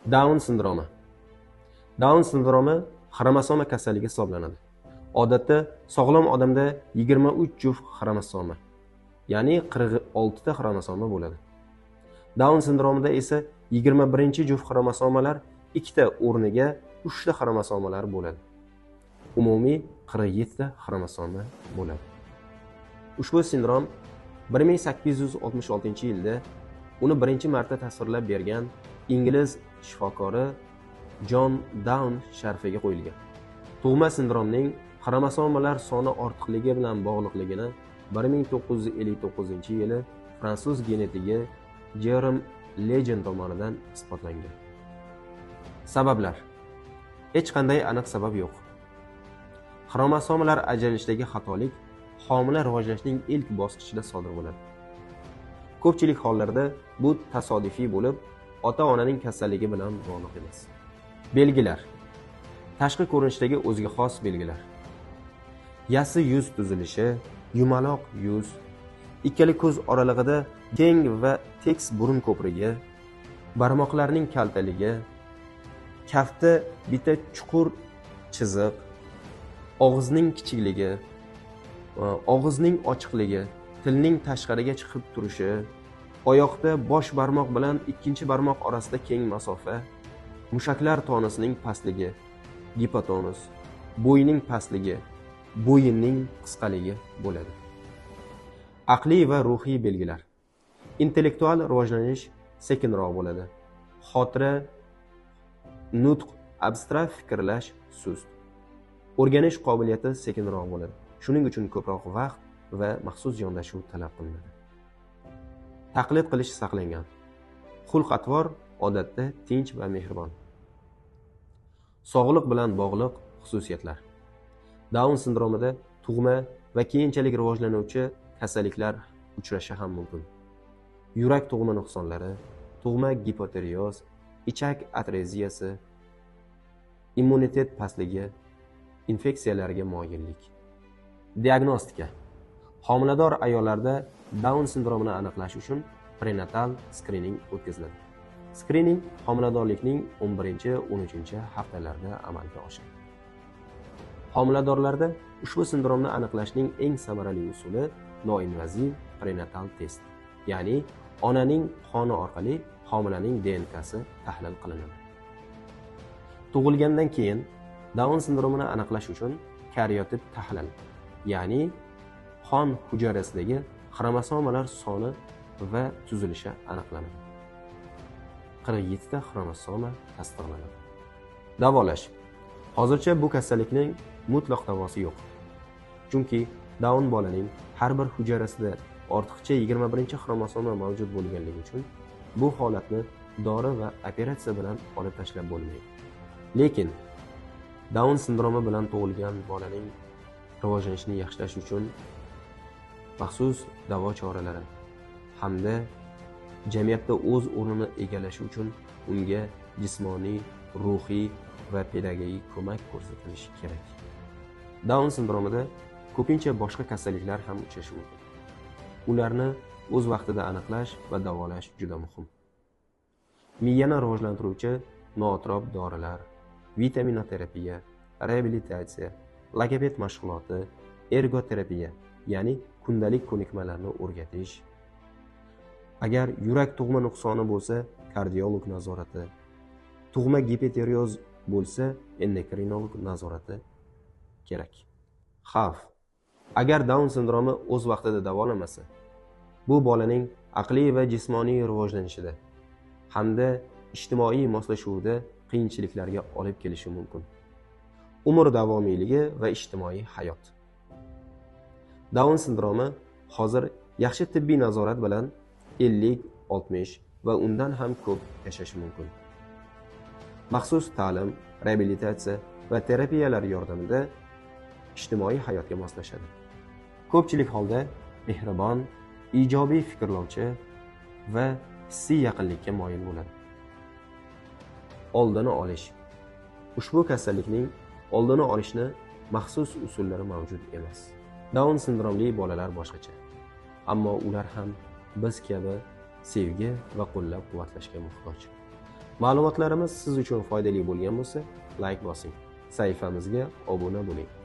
Down sindromi. Down sindromi xromosoma kasalligi hisoblanadi. Odatda sog'lom odamda 23 juft xromosoma, ya'ni 46 ta xromosoma bo'ladi. Down sindromida esa 21 juft xromosomalar 2 ta o'rniga 3 ta xromosomalar bo'ladi. Umumiy 47 ta xromosoma bo'ladi. Ushbu sindrom 1866-yilda uni birinchi marta tasvirlab bergan ingliz shifokori John Down sharafiga qo'yilgan. Tug'ma sindromning xromosomalar soni ortiqligi bilan bog'liqligini 1959-yili fransuz genetigi Jerome Lejeune tomonidan isbotlangan. Sabablar. Hech qanday aniq sabab yo'q. Xromosomalar ajralishdagi xatolik homila rivojlanishning ilk bosqichida sodir bo'ladi. Ko'pchilik hollarda bu tasodifiy bo'lib, ota-onaning kasalligi bilan bog'liq emas. Belgilar. Tashqi ko'rinishdagi o'ziga xos belgilar. Yassi yuz tuzilishi, yumaloq yuz, ikkala ko'z oralig'ida keng va tekis burun ko'prigi, barmoqlarning kaltaligi, kafta bitta chuqur chiziq, og'izning kichikligi, og'izning ochiqligi, tilning tashqariga chiqib turishi, oyoqda bosh barmoq bilan ikkinchi barmoq orasida keng masofa, mushaklar tonasining pastligi, gipotonus, bo'yning pastligi, bo'yinning qisqaligi bo'ladi. Aqliy va ruhiy belgilar. Intellektual rivojlanish sekinroq bo'ladi. Xotira, nutq, abstrakt fikrlash sust. O'rganish qobiliyati sekinroq bo'ladi. Shuning uchun ko'proq vaqt va maxsus yondashuv talab qilinadi. Taqlid qilish saqlangan. Xulq-atvor odatda tinch va mehribon. Sog'liq bilan bog'liq xususiyatlar. Down sindromida tug'ma va keyinchalik rivojlanuvchi kasalliklar uchrashi ham mumkin. Yurak tug'ma nuqsonlari, tug'ma gipotireoz, ichak atreziyasi, immunitet pastligi, infeksiyalarga moyillik. Diagnostika. Homilador ayollarda Down sindromini aniqlash uchun prenatal skrining o'tkaziladi. Skrining homiladorlikning 11-13 haftalarida amalga oshadi. Homiladorlarda ushbu sindromni aniqlashning eng samarali usuli noinvaziv prenatal test, ya'ni onaning qoni orqali homilaning DNKsi tahlil qilinadi. Tug'ilgandan keyin Down sindromini aniqlash uchun kariotip tahlil, ya'ni qon hujayrasidagi xromosomalar soni va tuzilishi aniqlanadi. 47 ta xromosoma tasdiqlanadi. Davolash. Hozircha bu kasallikning mutlaq davosi yo'q. Chunki Down bolaning har bir hujayrasida ortiqcha 21 xromosoma mavjud bo'lganligi uchun bu holatni dori va operatsiya bilan olib tashlab bo'lmaydi. Lekin Down sindromi bilan tug'ilgan bolaning rivojlanishini yaxshilash uchun maxsus davo choralari hamda jamiyatda o'z o'rnini egallashi uchun unga jismoniy, ruhiy va pedagogik ko'mak ko'rsatilishi kerak. Down sindromida ko'pincha boshqa kasalliklar ham uchrashi mumkin. Ularni o'z vaqtida aniqlash va davolash juda muhim. Miyani rivojlantiruvchi nootrop dorilar, vitaminoterapiya, reabilitatsiya, logoped mashg'uloti, ergoterapiya, ya'ni kundalik ko'nikmalarni o'rgatish. Agar yurak tug'ma nuqsoni bo'lsa, kardiolog nazorati, tug'ma gipotireoz bo'lsa, endokrinolog nazorati kerak. Xavf. Agar Down sindromi o'z vaqtida davolanmasa, bu bolaning aqliy va jismoniy rivojlanishida hamda ijtimoiy moslashuvida qiyinchiliklarga olib kelishi mumkin. Umr davomiyligi va ijtimoiy hayot. Down sindromi hozir yaxshi tibbiy nazorat bilan 50, 60 va undan ham ko'p yashashi mumkin. Maxsus ta'lim, reabilitatsiya va terapiyalar yordamida ijtimoiy hayotga moslashadi. Ko'pchilik holda mehribon, ijobiy fikrlovchi va hissiy yaqinlikka moyil bo'ladi. Oldini olish. Ushbu kasallikning oldini olishni maxsus usullari mavjud emas. Down sindromli bolalar boshqacha. Ammo ular ham biz kabi sevgi va qo'llab-quvvatlashga muhtoj. Ma'lumotlarimiz siz uchun foydali bo'lgan bo'lsa, like bosing. Sahifamizga obuna bo'ling.